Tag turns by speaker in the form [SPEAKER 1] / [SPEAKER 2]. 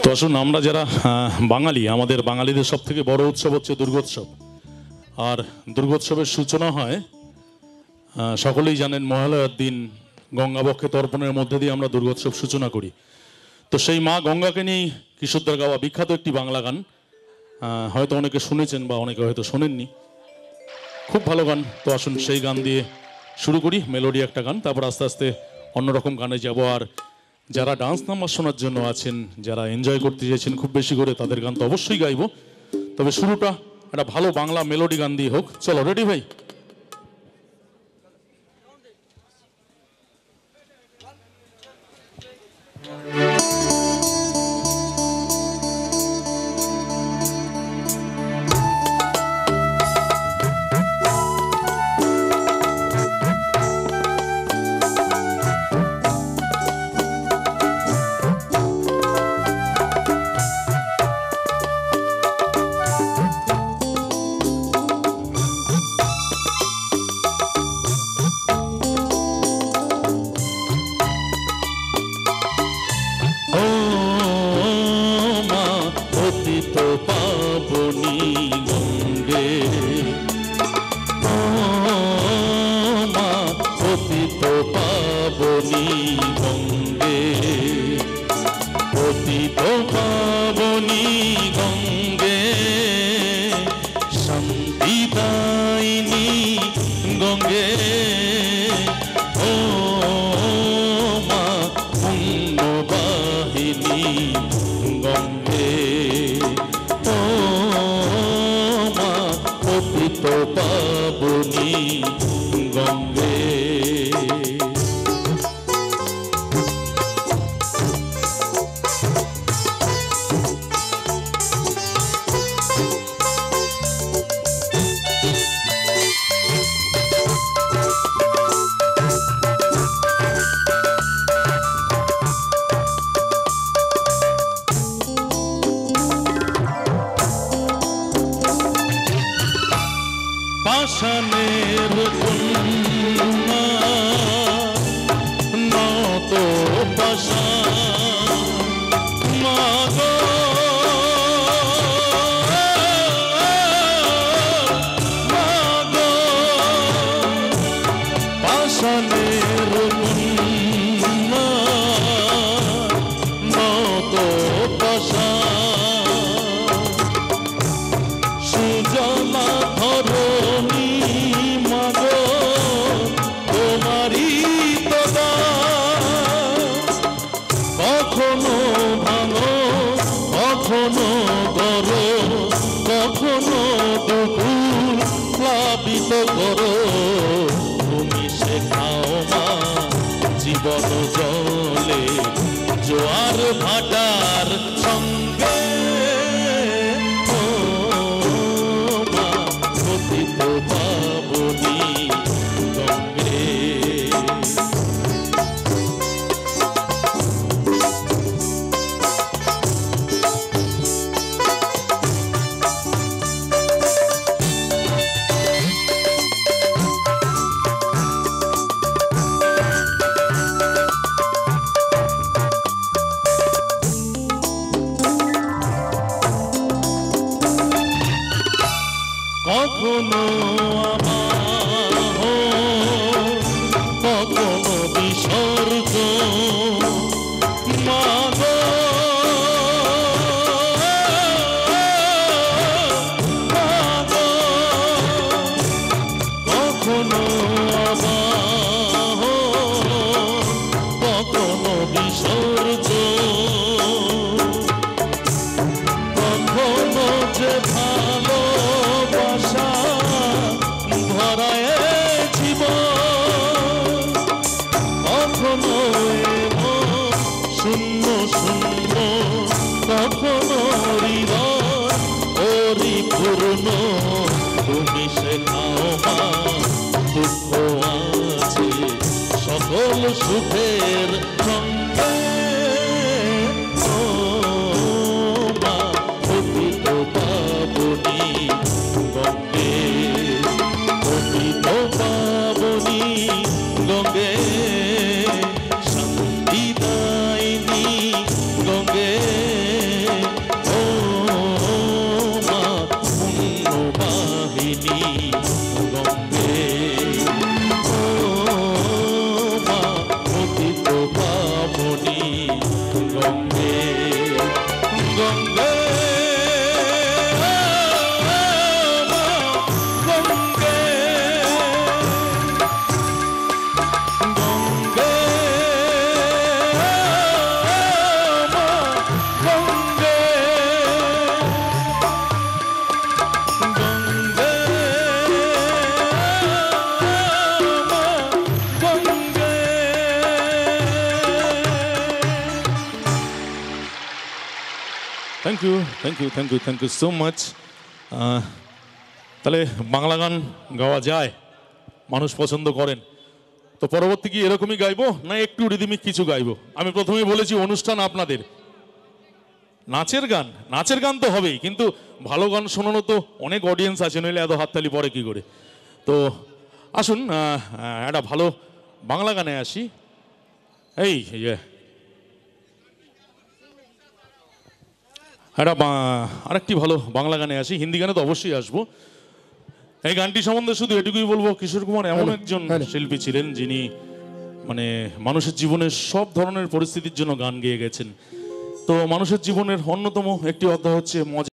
[SPEAKER 1] তো আসুন, আমরা যারা বাঙালি, আমাদের বাঙালিদের সব থেকে বড় উৎসব হচ্ছে দুর্গোৎসব। আর দুর্গোৎসবের সূচনা হয়, সকলেই জানেন, মহালয়ার দিন গঙ্গাবক্ষে তর্পণের মধ্যে দিয়ে আমরা দুর্গোৎসব সূচনা করি। তো সেই মা গঙ্গাকে নিয়েই কিশোরদার গাওয়া বিখ্যাত একটি বাংলা গান, হয়তো অনেকে শুনেছেন বা অনেকে হয়তো শোনেননি। খুব ভালো গান। তো আসুন সেই গান দিয়ে শুরু করি, মেলোডি একটা গান, তারপর আস্তে আস্তে অন্যরকম গানে যাব। আর যারা ডান্স নাম্বার শোনার জন্য আছেন, যারা এনজয় করতে চাইছেন খুব বেশি করে, তাদের গান তো অবশ্যই গাইবো। তবে শুরুটা একটা ভালো বাংলা মেলোডি গান দিয়ে হোক। চলো, রেডি ভাই?
[SPEAKER 2] সুখের সঙ্গে মা পতিত পাবনী গঙ্গে, পতিত পাবনী গঙ্গে, শান্তি দায়িনী
[SPEAKER 1] থ্যাংক ইউ সো মাচ। তাহলে বাংলা গান গাওয়া যায়, মানুষ পছন্দ করেন, তো পরবর্তী কি এরকমই গাইবো না একটু রিদমিক কিছু গাইবো? আমি প্রথমেই বলেছি অনুষ্ঠান আপনাদের, নাচের গান তো হবেই, কিন্তু ভালো গান শোনানো তো অনেক অডিয়েন্স আছে, নইলে এত হাততালি পড়ে কি করে। তো আসুন একটা ভালো বাংলা গানে আসি। এই আরেকটি ভালো বাংলা গানে আসি, হিন্দি গানে তো অবশ্যই আসবো। এই গানটি সম্বন্ধে শুধু এটুকুই বলবো, কিশোর কুমার এমন একজন শিল্পী ছিলেন যিনি মানে মানুষের জীবনের সব ধরনের পরিস্থিতির জন্য গান গেয়ে গেছেন। তো মানুষের জীবনের অন্যতম একটি অধ্যায় হচ্ছে মজা।